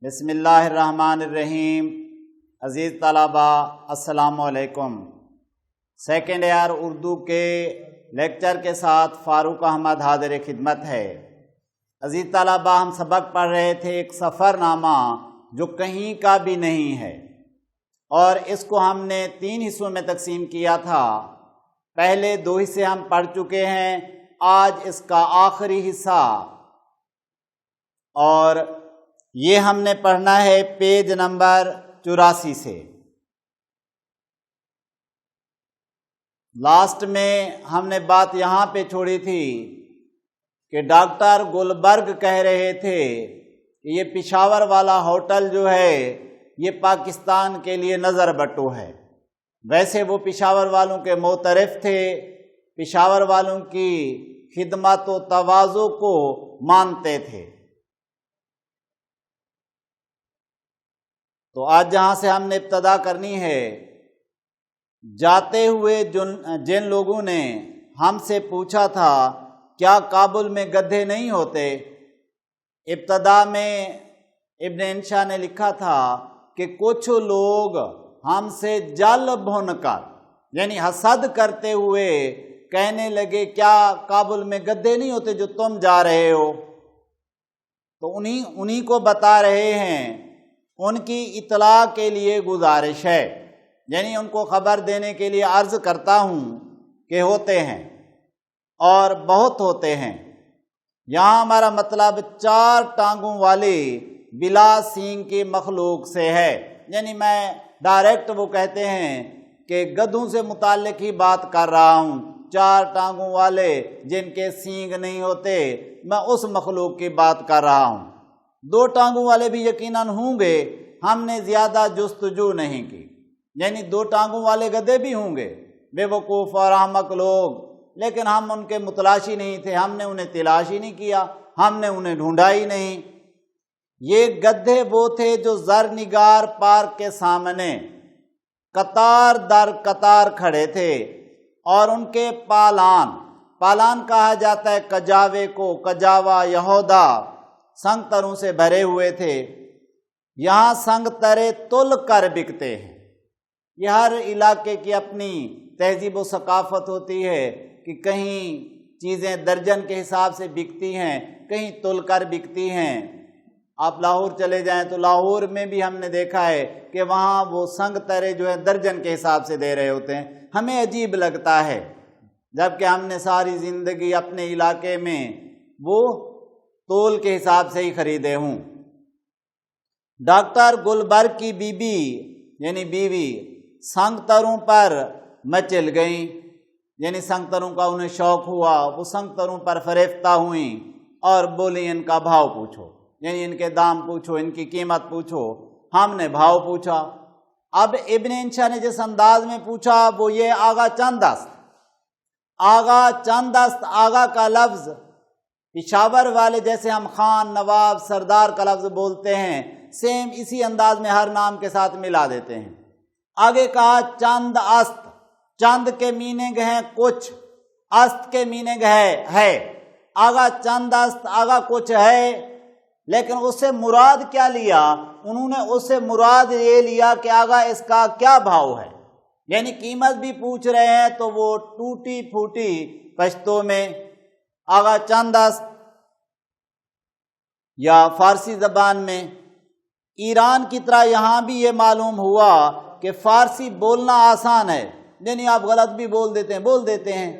بسم اللہ الرحمن الرحیم۔ عزیز طلبہ السلام علیکم۔ سیکنڈ ایئر اردو کے لیکچر کے ساتھ فاروق احمد حاضر خدمت ہے۔ عزیز طلبہ، ہم سبق پڑھ رہے تھے ایک سفر نامہ جو کہیں کا بھی نہیں ہے، اور اس کو ہم نے 3 حصوں میں تقسیم کیا تھا۔ پہلے 2 حصے ہم پڑھ چکے ہیں، آج اس کا آخری حصہ، اور یہ ہم نے پڑھنا ہے پیج نمبر 84 سے۔ لاسٹ میں ہم نے بات یہاں پہ چھوڑی تھی کہ ڈاکٹر گلبرگ کہہ رہے تھے کہ یہ پشاور والا ہوٹل جو ہے یہ پاکستان کے لیے نظر بٹو ہے۔ ویسے وہ پشاور والوں کے معترف تھے، پشاور والوں کی خدمت و تواضع کو مانتے تھے۔ تو آج جہاں سے ہم نے ابتدا کرنی ہے، جاتے ہوئے جن لوگوں نے ہم سے پوچھا تھا کیا کابل میں گدھے نہیں ہوتے، ابتدا میں ابن انشا نے لکھا تھا کہ کچھ لوگ ہم سے جل بھن کر یعنی حسد کرتے ہوئے کہنے لگے کیا کابل میں گدھے نہیں ہوتے جو تم جا رہے ہو۔ تو انہی کو بتا رہے ہیں، ان کی اطلاع کے لیے گزارش ہے، یعنی ان کو خبر دینے کے لیے عرض کرتا ہوں کہ ہوتے ہیں اور بہت ہوتے ہیں۔ یہاں ہمارا مطلب 4 ٹانگوں والی بلا سینگ کی مخلوق سے ہے، یعنی میں ڈائریکٹ وہ کہتے ہیں کہ گدھوں سے متعلق ہی بات کر رہا ہوں، 4 ٹانگوں والے جن کے سینگ نہیں ہوتے، میں اس مخلوق کی بات کر رہا ہوں۔ 2 ٹانگوں والے بھی یقیناً ہوں گے، ہم نے زیادہ جستجو نہیں کی، یعنی 2 ٹانگوں والے گدھے بھی ہوں گے، بے وقوف اور احمق لوگ، لیکن ہم ان کے متلاشی نہیں تھے، ہم نے انہیں تلاش ہی نہیں کیا، ہم نے انہیں ڈھونڈا ہی نہیں۔ یہ گدھے وہ تھے جو زرنگار پارک کے سامنے قطار در قطار کھڑے تھے، اور ان کے پالان کہا جاتا ہے کجاوے کو، کجاوا یہودا، سنگ تروں سے بھرے ہوئے تھے۔ یہاں سنگ ترے تل کر بکتے ہیں۔ یہ ہر علاقے کی اپنی تہذیب و ثقافت ہوتی ہے کہ کہیں چیزیں درجن کے حساب سے بکتی ہیں، کہیں تل کر بکتی ہیں۔ آپ لاہور چلے جائیں تو لاہور میں بھی ہم نے دیکھا ہے کہ وہاں وہ سنگ ترے جو ہے درجن کے حساب سے دے رہے ہوتے ہیں۔ ہمیں عجیب لگتا ہے، جبکہ ہم نے ساری زندگی اپنے علاقے میں وہ تول کے حساب سے ہی خریدے ہوں۔ ڈاکٹر گلبرگ کی یعنی بیوی سنگ تروں پر مچل گئیں، یعنی سنگ تروں کا انہیں شوق ہوا، وہ سنگ تروں پر فریفتہ ہوئیں اور بولی ان کا بھاؤ پوچھو، یعنی ان کے دام پوچھو، ان کی قیمت پوچھو۔ ہم نے بھاؤ پوچھا۔ اب ابن انشا نے جس انداز میں پوچھا وہ یہ آغا چند است، آغا کا لفظ پشاور والے جیسے ہم خان، نواب، سردار کا لفظ بولتے ہیں، سیم اسی انداز میں ہر نام کے ساتھ ملا دیتے ہیں۔ آگے کہا چند است، چند کے میننگ ہیں کچھ، است کے میننگ ہے۔ آگا چند است، آگا کچھ ہے، لیکن اس سے مراد کیا لیا؟ انہوں نے اس سے مراد یہ لیا کہ آگا اس کا کیا بھاؤ ہے، یعنی قیمت بھی پوچھ رہے ہیں تو وہ ٹوٹی پھوٹی پشتو میں آگا چند است، یا فارسی زبان میں۔ ایران کی طرح یہاں بھی یہ معلوم ہوا کہ فارسی بولنا آسان ہے، یعنی آپ غلط بھی بول دیتے ہیں،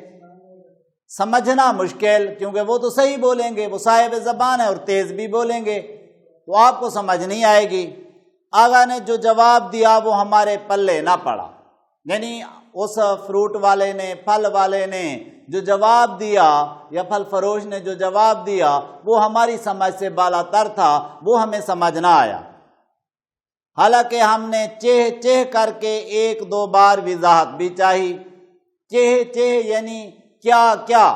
سمجھنا مشکل، کیونکہ وہ تو صحیح بولیں گے، وہ صاحب زبان ہے اور تیز بھی بولیں گے، تو آپ کو سمجھ نہیں آئے گی۔ آغا نے جو جواب دیا وہ ہمارے پلے نہ پڑا، یعنی اس فروٹ والے نے، پھل والے نے جو جواب دیا، یا پھل فروش نے جو جواب دیا، وہ ہماری سمجھ سے بالا تر تھا، وہ ہمیں سمجھ نہ آیا۔ حالانکہ ہم نے چہ کر کے 1-2 بار وضاحت بھی چاہی۔ چہ یعنی کیا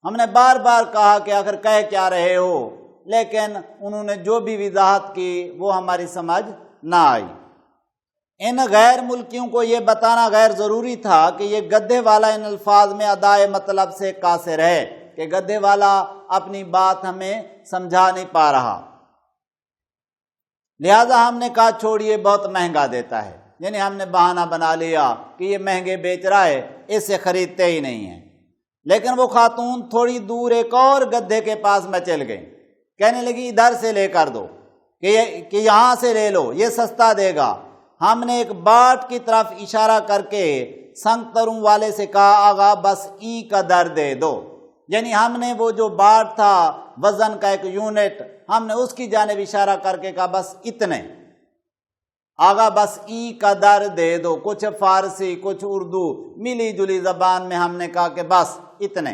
ہم نے بار بار کہا کہ آخر کہہ کیا رہے ہو، لیکن انہوں نے جو بھی وضاحت کی وہ ہماری سمجھ نہ آئی۔ ان غیر ملکیوں کو یہ بتانا غیر ضروری تھا کہ یہ گدھے والا ان الفاظ میں ادائے مطلب سے قاصر ہے، کہ گدھے والا اپنی بات ہمیں سمجھا نہیں پا رہا۔ لہٰذا ہم نے کہا چھوڑیے بہت مہنگا دیتا ہے، یعنی ہم نے بہانہ بنا لیا کہ یہ مہنگے بیچ رہا ہے، اس سے خریدتے ہی نہیں ہیں۔ لیکن وہ خاتون تھوڑی دور ایک اور گدھے کے پاس میں چل گئی، کہنے لگی ادھر سے لے کر دو کہ یہاں سے لے لو، یہ سستا دے گا۔ ہم نے ایک باٹ کی طرف اشارہ کر کے سنگتروں والے سے کہا آغا بس ای کا در دے دو، یعنی ہم نے وہ جو باٹ تھا وزن کا ایک یونٹ، ہم نے اس کی جانب اشارہ کر کے کہا بس اتنے، آغا بس ای کا در دے دو۔ کچھ فارسی کچھ اردو ملی جلی زبان میں ہم نے کہا کہ بس اتنے۔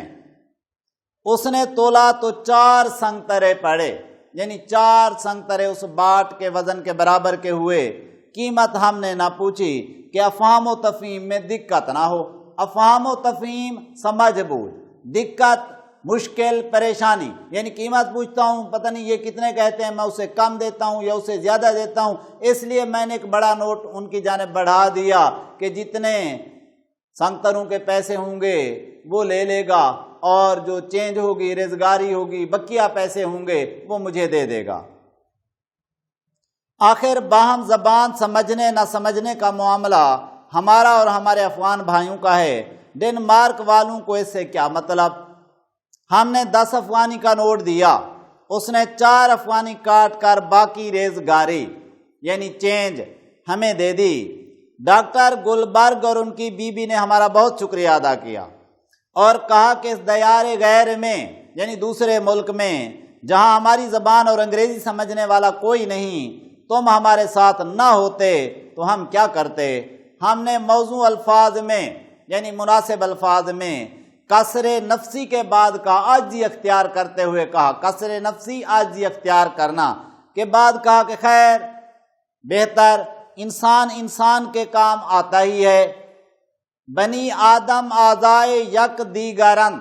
اس نے تولا تو 4 سنگترے پڑے، یعنی 4 سنگترے اس باٹ کے وزن کے برابر کے ہوئے۔ قیمت ہم نے نہ پوچھی کہ افہام و تفہیم میں دقت نہ ہو، افہام و تفہیم سمجھ بوجھ، دقت مشکل پریشانی، یعنی قیمت پوچھتا ہوں پتہ نہیں یہ کتنے کہتے ہیں، میں اسے کم دیتا ہوں یا اسے زیادہ دیتا ہوں، اس لیے میں نے ایک بڑا نوٹ ان کی جانب بڑھا دیا کہ جتنے سنگتروں کے پیسے ہوں گے وہ لے لے گا، اور جو چینج ہوگی ریزگاری ہوگی بقیہ پیسے ہوں گے وہ مجھے دے دے گا۔ آخر باہم زبان سمجھنے نہ سمجھنے کا معاملہ ہمارا اور ہمارے افغان بھائیوں کا ہے، ڈنمارک والوں کو اس سے کیا مطلب؟ ہم نے 10 افغانی کا نوٹ دیا، اس نے 4 افغانی کاٹ کر باقی ریزگاری یعنی چینج ہمیں دے دی۔ ڈاکٹر گلبرگ اور ان کی بیوی نے ہمارا بہت شکریہ ادا کیا اور کہا کہ اس دیار غیر میں یعنی دوسرے ملک میں جہاں ہماری زبان اور انگریزی سمجھنے والا کوئی نہیں، تم ہمارے ساتھ نہ ہوتے تو ہم کیا کرتے؟ ہم نے موضوع الفاظ میں یعنی مناسب الفاظ میں کسر نفسی کے بعد کا عاجزی اختیار کرتے ہوئے کہا، کسر نفسی عاجزی اختیار کرنا کے بعد کہا کہ خیر بہتر انسان کے کام آتا ہی ہے، بنی آدم اعضائے یک دیگرند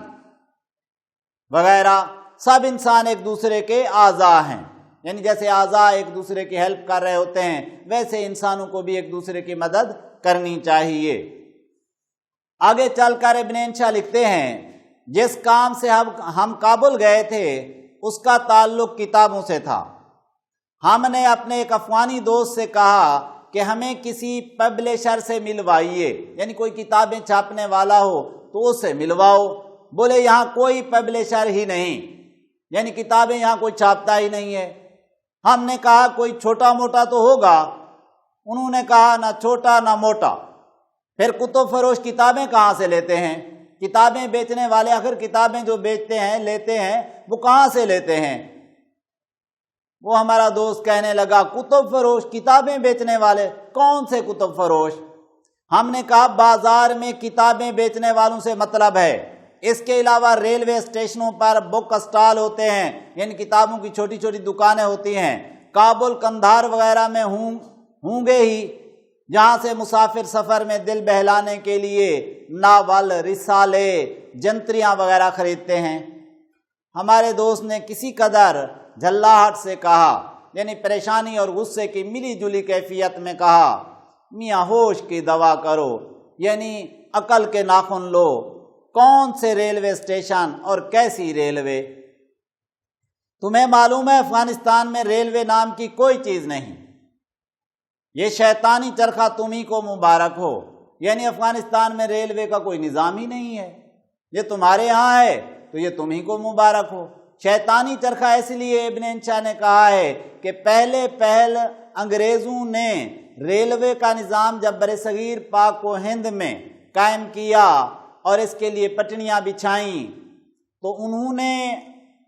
وغیرہ، سب انسان ایک دوسرے کے اعضاء ہیں، یعنی جیسے اعضاء ایک دوسرے کی ہیلپ کر رہے ہوتے ہیں ویسے انسانوں کو بھی ایک دوسرے کی مدد کرنی چاہیے۔ آگے چل کر ابن انشا لکھتے ہیں جس کام سے ہم کابل گئے تھے اس کا تعلق کتابوں سے تھا۔ ہم نے اپنے ایک افغانی دوست سے کہا کہ ہمیں کسی پبلشر سے ملوائیے، یعنی کوئی کتابیں چھاپنے والا ہو تو اس سے ملواؤ۔ بولے یہاں کوئی پبلشر ہی نہیں، یعنی کتابیں یہاں کوئی چھاپتا ہی نہیں ہے۔ ہم نے کہا کوئی چھوٹا موٹا تو ہوگا، انہوں نے کہا نہ چھوٹا نہ موٹا۔ پھر کتب فروش کتابیں کہاں سے لیتے ہیں؟ کتابیں بیچنے والے آخر کتابیں جو بیچتے ہیں لیتے ہیں وہ کہاں سے لیتے ہیں؟ وہ ہمارا دوست کہنے لگا کتب فروش کتابیں بیچنے والے، کون سے کتب فروش؟ ہم نے کہا بازار میں کتابیں بیچنے والوں سے مطلب ہے، اس کے علاوہ ریلوے اسٹیشنوں پر بک اسٹال ہوتے ہیں، یعنی کتابوں کی چھوٹی چھوٹی دکانیں ہوتی ہیں، کابل کندھار وغیرہ میں ہوں گے ہی، جہاں سے مسافر سفر میں دل بہلانے کے لیے ناول، رسالے، جنتریاں وغیرہ خریدتے ہیں۔ ہمارے دوست نے کسی قدر جھلاہٹ سے کہا، یعنی پریشانی اور غصے کی ملی جلی کیفیت میں کہا میاں ہوش کی دوا کرو، یعنی عقل کے ناخن لو، کون سے ریلوے اسٹیشن اور کیسی ریلوے؟ تمہیں معلوم ہے افغانستان میں ریلوے نام کی کوئی چیز نہیں، یہ شیطانی چرخہ تمہیں کو مبارک ہو، یعنی افغانستان میں ریلوے کا کوئی نظام ہی نہیں ہے، یہ تمہارے یہاں ہے تو یہ تمہیں کو مبارک ہو۔ شیطانی چرخہ اس لیے ابن انشا نے کہا ہے کہ پہل انگریزوں نے ریلوے کا نظام جب برصغیر پاک و ہند میں قائم کیا اور اس کے لیے پٹڑیاں بچھائیں تو انہوں نے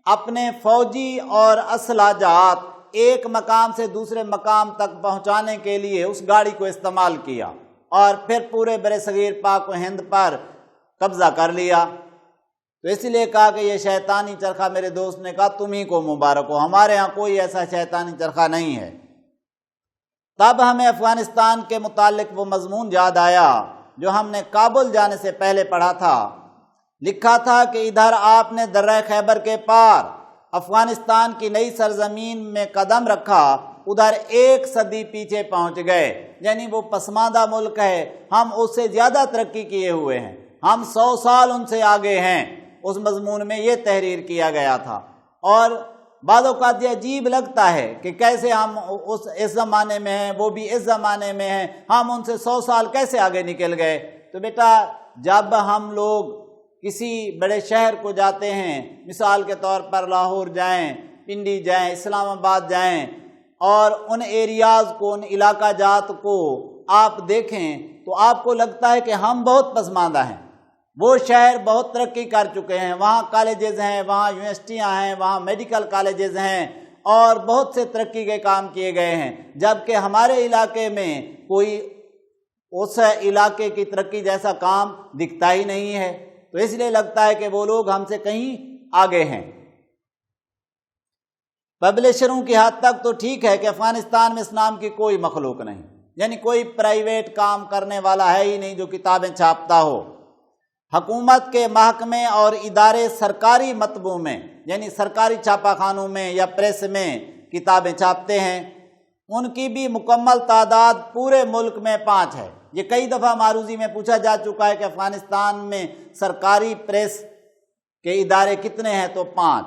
اپنے فوجی اور اسلحہ جات ایک مقام سے دوسرے مقام تک پہنچانے کے لیے اس گاڑی کو استعمال کیا اور پھر پورے برصغیر پاک و ہند پر قبضہ کر لیا۔ تو اس لیے کہا کہ یہ شیطانی چرخہ، میرے دوست نے کہا تمہیں کو مبارک ہو، ہمارے ہاں کوئی ایسا شیطانی چرخہ نہیں ہے۔ تب ہمیں افغانستان کے متعلق وہ مضمون یاد آیا جو ہم نے کابل جانے سے پہلے پڑھا تھا۔ لکھا تھا کہ ادھر آپ نے درہ خیبر کے پار افغانستان کی نئی سرزمین میں قدم رکھا، ادھر 1 صدی پیچھے پہنچ گئے، یعنی وہ پسماندہ ملک ہے، ہم اس سے زیادہ ترقی کیے ہوئے ہیں، ہم 100 سال ان سے آگے ہیں۔ اس مضمون میں یہ تحریر کیا گیا تھا۔ اور بعض اوقات یہ عجیب لگتا ہے کہ کیسے ہم اس زمانے میں ہیں، وہ بھی اس زمانے میں ہیں، ہم ان سے 100 سال کیسے آگے نکل گئے۔ تو بیٹا جب ہم لوگ کسی بڑے شہر کو جاتے ہیں، مثال کے طور پر لاہور جائیں، پنڈی جائیں، اسلام آباد جائیں، اور ان ایریاز کو، ان علاقہ جات کو آپ دیکھیں تو آپ کو لگتا ہے کہ ہم بہت پسماندہ ہیں۔ وہ شہر بہت ترقی کر چکے ہیں، وہاں کالجز ہیں، وہاں یونیورسٹیاں ہیں، وہاں میڈیکل کالجز ہیں، اور بہت سے ترقی کے کام کیے گئے ہیں، جبکہ ہمارے علاقے میں کوئی اس علاقے کی ترقی جیسا کام دکھتا ہی نہیں ہے۔ تو اس لیے لگتا ہے کہ وہ لوگ ہم سے کہیں آگے ہیں۔ پبلشروں کی حد تک تو ٹھیک ہے کہ افغانستان میں اس نام کی کوئی مخلوق نہیں، یعنی کوئی پرائیویٹ کام کرنے والا ہے ہی نہیں جو کتابیں چھاپتا ہو۔ حکومت کے محکمے اور ادارے سرکاری مطبوع میں، یعنی سرکاری چھاپا خانوں میں یا پریس میں کتابیں چھاپتے ہیں، ان کی بھی مکمل تعداد پورے ملک میں 5 ہے۔ یہ کئی دفعہ معروضی میں پوچھا جا چکا ہے کہ افغانستان میں سرکاری پریس کے ادارے کتنے ہیں، تو 5۔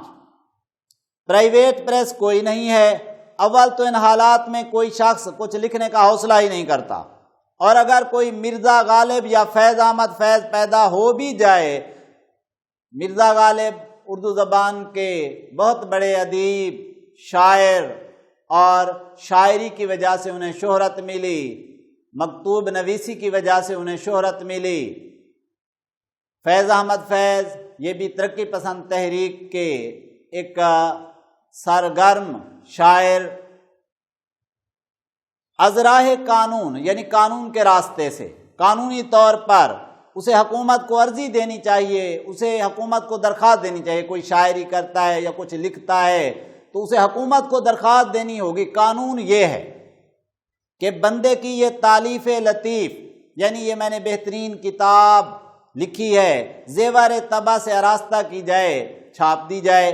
پرائیویٹ پریس کوئی نہیں ہے۔ اول تو ان حالات میں کوئی شخص کچھ لکھنے کا حوصلہ ہی نہیں کرتا، اور اگر کوئی مرزا غالب یا فیض احمد فیض پیدا ہو بھی جائے، مرزا غالب اردو زبان کے بہت بڑے ادیب، شاعر، اور شاعری کی وجہ سے انہیں شہرت ملی، مکتوب نویسی کی وجہ سے انہیں شہرت ملی۔ فیض احمد فیض یہ بھی ترقی پسند تحریک کے ایک سرگرم شاعر، از راہ قانون یعنی قانون کے راستے سے، قانونی طور پر اسے حکومت کو عرضی دینی چاہیے، اسے حکومت کو درخواست دینی چاہیے۔ کوئی شاعری کرتا ہے یا کچھ لکھتا ہے تو اسے حکومت کو درخواست دینی ہوگی۔ قانون یہ ہے کہ بندے کی یہ تالیف لطیف، یعنی یہ میں نے بہترین کتاب لکھی ہے، زیور طبع سے آراستہ کی جائے، چھاپ دی جائے۔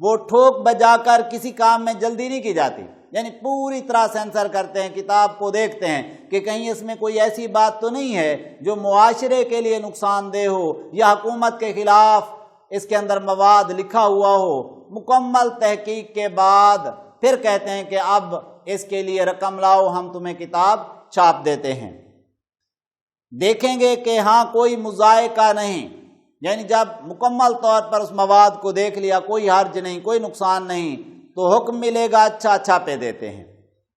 وہ ٹھوک بجا کر کسی کام میں جلدی نہیں کی جاتی، یعنی پوری طرح سینسر کرتے ہیں، کتاب کو دیکھتے ہیں کہ کہیں اس میں کوئی ایسی بات تو نہیں ہے جو معاشرے کے لیے نقصان دہ ہو یا حکومت کے خلاف اس کے اندر مواد لکھا ہوا ہو۔ مکمل تحقیق کے بعد پھر کہتے ہیں کہ اب اس کے لیے رقم لاؤ، ہم تمہیں کتاب چھاپ دیتے ہیں۔ دیکھیں گے کہ ہاں کوئی مضائقہ نہیں، یعنی جب مکمل طور پر اس مواد کو دیکھ لیا، کوئی حرج نہیں، کوئی نقصان نہیں، تو حکم ملے گا، اچھا چھاپے دیتے ہیں۔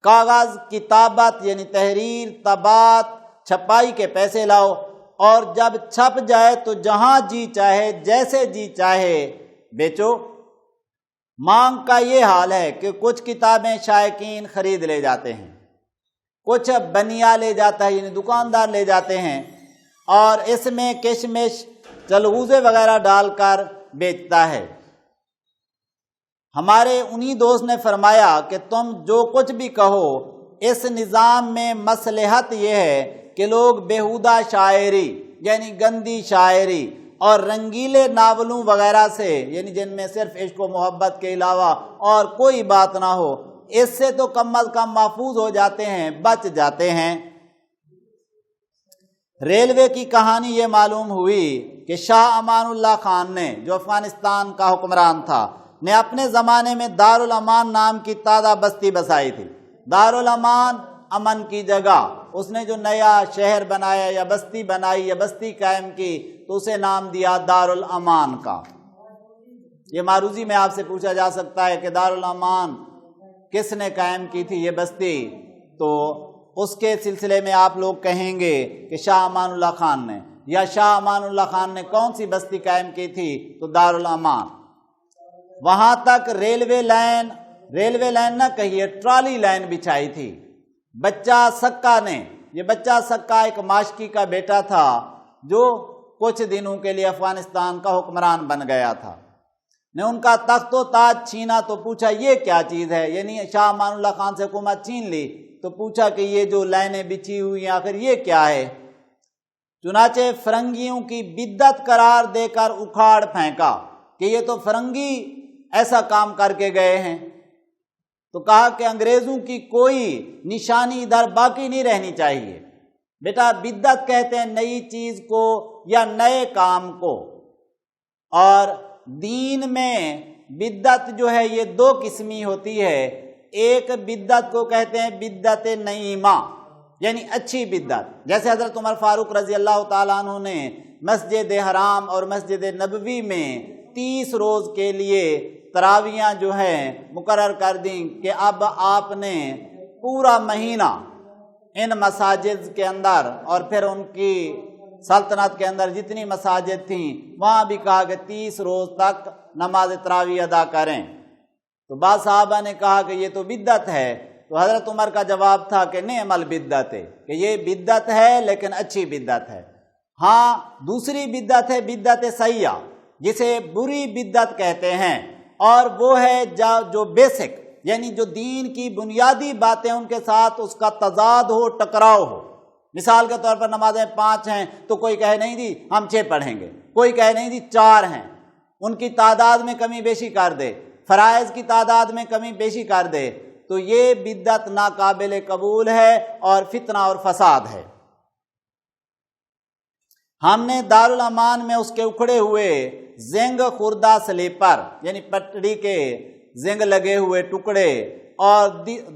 کاغذ، کتابت یعنی تحریر، طباعت، چھپائی کے پیسے لاؤ، اور جب چھپ جائے تو جہاں جی چاہے، جیسے جی چاہے بیچو۔ مانگ کا یہ حال ہے کہ کچھ کتابیں شائقین خرید لے جاتے ہیں، کچھ بنیا لے جاتا ہے یعنی دکاندار لے جاتے ہیں، اور اس میں کشمش، چلغوزے وغیرہ ڈال کر بیچتا ہے۔ ہمارے انہی دوست نے فرمایا کہ تم جو کچھ بھی کہو، اس نظام میں مصلحت یہ ہے کہ لوگ بیہودہ شاعری یعنی گندی شاعری اور رنگیلے ناولوں وغیرہ سے، یعنی جن میں صرف عشق و محبت کے علاوہ اور کوئی بات نہ ہو، اس سے تو کم از کم محفوظ ہو جاتے ہیں، بچ جاتے ہیں۔ ریلوے کی کہانی یہ معلوم ہوئی کہ شاہ امان اللہ خان نے، جو افغانستان کا حکمران تھا، نے اپنے زمانے میں دارالامان نام کی تازہ بستی بسائی تھی۔ دارالامان امن کی جگہ، اس نے جو نیا شہر بنایا یا بستی بنائی یا بستی قائم کی تو اسے نام دیا دارالامان کا۔ یہ معروضی میں آپ سے پوچھا جا سکتا ہے کہ دارالامان کس نے قائم کی تھی یہ بستی، تو اس کے سلسلے میں آپ لوگ کہیں گے کہ شاہ امان اللہ خان نے، یا شاہ امان اللہ خان نے کون سی بستی قائم کی تھی، تو دارالامان۔ وہاں تک ریلوے لائن نہ کہیے، ٹرالی لائن بچھائی تھی۔ بچہ سکا نے، یہ بچہ سکا ایک ماشکی کا بیٹا تھا جو کچھ دنوں کے لیے افغانستان کا حکمران بن گیا تھا، نے ان کا تخت و تاج چھینا تو پوچھا یہ کیا چیز ہے، یعنی شاہ امان اللہ خان سے حکومت چھین لی تو پوچھا کہ یہ جو لائنیں بچھی ہوئی ہیں آخر یہ کیا ہے۔ چنانچہ فرنگیوں کی بدعت قرار دے کر اکھاڑ پھینکا کہ یہ تو فرنگی ایسا کام کر کے گئے ہیں۔ تو کہا کہ انگریزوں کی کوئی نشانی ادھر باقی نہیں رہنی چاہیے۔ بیٹا بدعت کہتے ہیں نئی چیز کو یا نئے کام کو، اور دین میں بدعت جو ہے یہ دو قسمی ہوتی ہے۔ ایک بدعت کو کہتے ہیں بدعت نعیمہ، یعنی اچھی بدعت، جیسے حضرت عمر فاروق رضی اللہ تعالیٰ عنہ نے مسجد حرام اور مسجد نبوی میں 30 روز کے لیے تراویحاں جو ہیں مقرر کر دیں کہ اب آپ نے پورا مہینہ ان مساجد کے اندر اور پھر ان کی سلطنت کے اندر جتنی مساجد تھیں وہاں بھی کہا کہ 30 روز تک نماز تراویح ادا کریں۔ تو بعض صحابہ نے کہا کہ یہ تو بدعت ہے، تو حضرت عمر کا جواب تھا کہ نعم البدعت ہے، کہ یہ بدعت ہے لیکن اچھی بدعت ہے۔ ہاں دوسری بدعت ہے بدعت سیئہ، جسے بری بدعت کہتے ہیں، اور وہ ہے جو بیسک، یعنی جو دین کی بنیادی باتیں ان کے ساتھ اس کا تضاد ہو، ٹکراؤ ہو۔ مثال کے طور پر نمازیں 5 ہیں تو کوئی کہے نہیں جی ہم 6 پڑھیں گے، کوئی کہے نہیں جی 4 ہیں، ان کی تعداد میں کمی بیشی کر دے، فرائض کی تعداد میں کمی بیشی کر دے، تو یہ بدعت ناقابل قبول ہے اور فتنہ اور فساد ہے۔ ہم نے دارالامان میں اس کے اکھڑے ہوئے زنگ خوردہ سلیپر، یعنی پٹڑی کے زنگ لگے ہوئے ٹکڑے، اور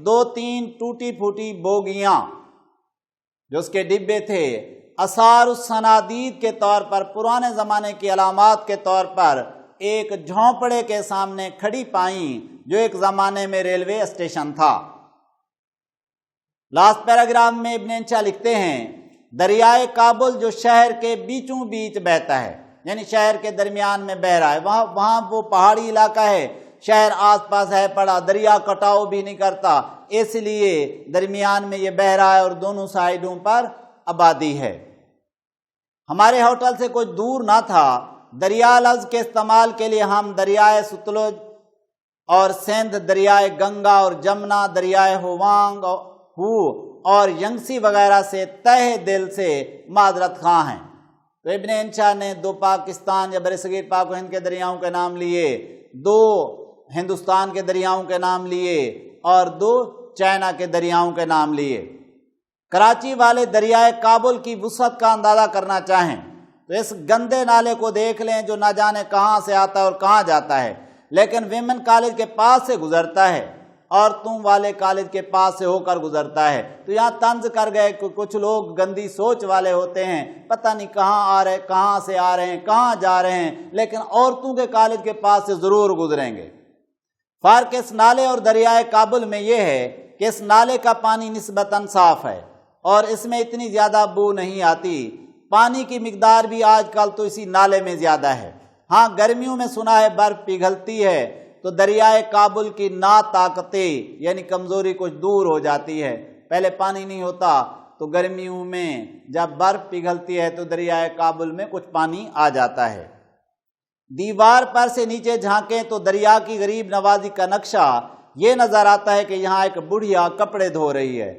2-3 ٹوٹی پھوٹی بوگیاں جو اس کے ڈبے تھے، آثار الصنادید کے طور پر، پرانے زمانے کی علامات کے طور پر ایک جھونپڑے کے سامنے کھڑی پائیں جو ایک زمانے میں ریلوے اسٹیشن تھا۔ لاسٹ پیراگراف میں ابن انشا لکھتے ہیں دریائے کابل جو شہر کے بیچوں بیچ بہتا ہے، یعنی شہر کے درمیان میں بہہ رہا ہے، وہاں وہ پہاڑی علاقہ ہے، شہر آس پاس ہے پڑا، دریا کٹاؤ بھی نہیں کرتا، اس لیے درمیان میں یہ بہہ رہا ہے اور دونوں سائیڈوں پر آبادی ہے۔ ہمارے ہوٹل سے کچھ دور نہ تھا، دریا لفظ کے استعمال کے لیے ہم دریائے ستلج اور سندھ، دریائے گنگا اور جمنا، دریائے ہوانگ اور ینگسی وغیرہ سے تہہ دل سے معذرت خواہ ہیں۔ تو ابن انشا نے 2 پاکستان یا برصغیر پاک و ہند کے دریاؤں کے نام لیے، 2 ہندوستان کے دریاؤں کے نام لیے اور 2 چائنا کے دریاؤں کے نام لیے۔ کراچی والے دریائے کابل کی وسعت کا اندازہ کرنا چاہیں تو اس گندے نالے کو دیکھ لیں جو نہ جانے کہاں سے آتا ہے اور کہاں جاتا ہے، لیکن ویمن کالج کے پاس سے گزرتا ہے، عورتوں والے کالج کے پاس سے ہو کر گزرتا ہے۔ تو یہاں طنز کر گئے کہ کچھ لوگ گندی سوچ والے ہوتے ہیں، پتہ نہیں کہاں سے آ رہے ہیں، کہاں جا رہے ہیں، لیکن عورتوں کے کالج کے پاس سے ضرور گزریں گے۔ فرق اس نالے اور دریائے کابل میں یہ ہے کہ اس نالے کا پانی نسبتاً صاف ہے اور اس میں اتنی زیادہ بو نہیں آتی، پانی کی مقدار بھی آج کل تو اسی نالے میں زیادہ ہے۔ ہاں گرمیوں میں سنا ہے برف پگھلتی ہے تو دریائے کابل کی ناطاقتی یعنی کمزوری کچھ دور ہو جاتی ہے۔ پہلے پانی نہیں ہوتا تو گرمیوں میں جب برف پگھلتی ہے تو دریائے کابل میں کچھ پانی آ جاتا ہے۔ دیوار پر سے نیچے جھانکیں تو دریا کی غریب نوازی کا نقشہ یہ نظر آتا ہے کہ یہاں ایک بڑھیا کپڑے دھو رہی ہے،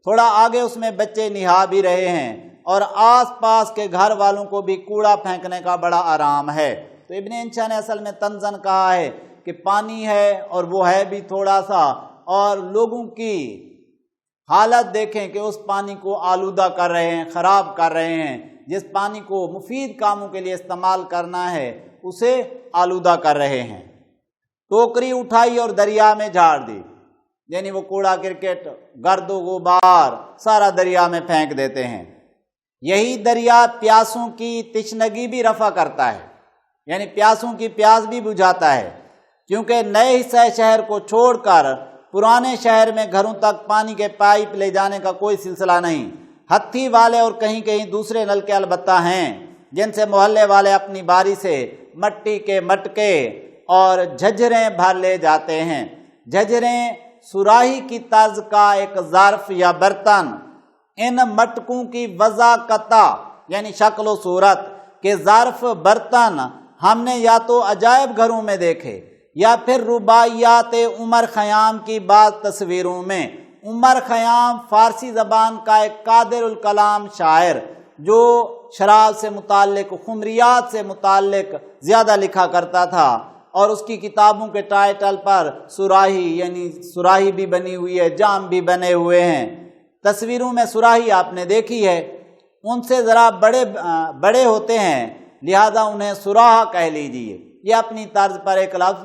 تھوڑا آگے اس میں بچے نہا بھی رہے ہیں اور آس پاس کے گھر والوں کو بھی کوڑا پھینکنے کا بڑا آرام ہے۔ تو ابن انشا نے اصل میں تنزن کہا ہے کہ پانی ہے اور وہ ہے بھی تھوڑا سا، اور لوگوں کی حالت دیکھیں کہ اس پانی کو آلودہ کر رہے ہیں، خراب کر رہے ہیں، جس پانی کو مفید کاموں کے لیے استعمال کرنا ہے اسے آلودہ کر رہے ہیں۔ ٹوکری اٹھائی اور دریا میں جھاڑ دی، یعنی وہ کوڑا کرکٹ، گرد و غبار سارا دریا میں پھینک دیتے ہیں۔ یہی دریا پیاسوں کی تشنگی بھی رفع کرتا ہے، یعنی پیاسوں کی پیاس بھی بجھاتا ہے، کیونکہ نئے حصہ شہر کو چھوڑ کر پرانے شہر میں گھروں تک پانی کے پائپ لے جانے کا کوئی سلسلہ نہیں۔ ہتھی والے اور کہیں کہیں دوسرے نلکے البتہ ہیں جن سے محلے والے اپنی باری سے مٹی کے مٹکے اور جھجھریں بھر لے جاتے ہیں۔ جھجھریں سراہی کی طرز کا ایک ظرف یا برتن، ان مٹکوں کی وضاقتہ یعنی شکل و صورت کے ظرف برتن ہم نے یا تو عجائب گھروں میں دیکھے یا پھر رباعیات عمر خیام کی بعض تصویروں میں۔ عمر خیام فارسی زبان کا ایک قادر الکلام شاعر جو شراب سے متعلق، خمریات سے متعلق زیادہ لکھا کرتا تھا، اور اس کی کتابوں کے ٹائٹل پر سراہی یعنی سراہی بھی بنی ہوئی ہے، جام بھی بنے ہوئے ہیں۔ تصویروں میں سراہی آپ نے دیکھی ہے، ان سے ذرا بڑے ہوتے ہیں، لہذا انہیں سراہا کہہ لیجیے۔ یہ اپنی طرز پر ایک لفظ